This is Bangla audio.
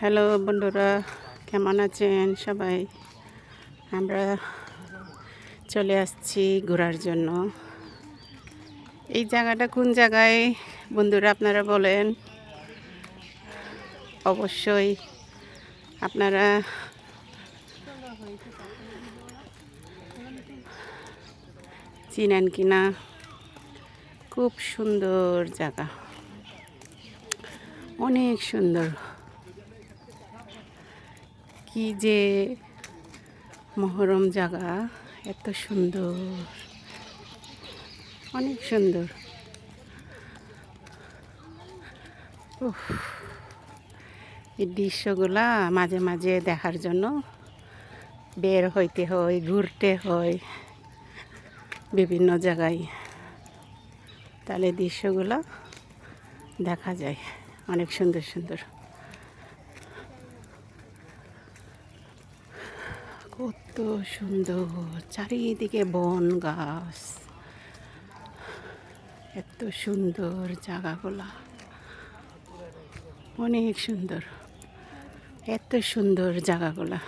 হ্যালো বন্ধুরা, কেমন আছেন সবাই? আমরা চলে আসছি ঘোরার জন্য। এই জায়গাটা কোন জায়গায় বন্ধুরা আপনারা বলেন, অবশ্যই আপনারা চিনেন কিনা। খুব সুন্দর জায়গা, অনেক সুন্দর। কি যে মনোরম জায়গা, এত সুন্দর, অনেক সুন্দর। উফ, এই দৃশ্যগুলা মাঝে মাঝে দেখার জন্য বের হইতে হয়, ঘুরতে হয় বিভিন্ন জায়গায়, তাহলে দৃশ্যগুলো দেখা যায়। অনেক সুন্দর সুন্দর, কত সুন্দর চারিদিকে বন গাছ, এত সুন্দর জায়গাগুলা, অনেক সুন্দর, এত সুন্দর জায়গাগুলা।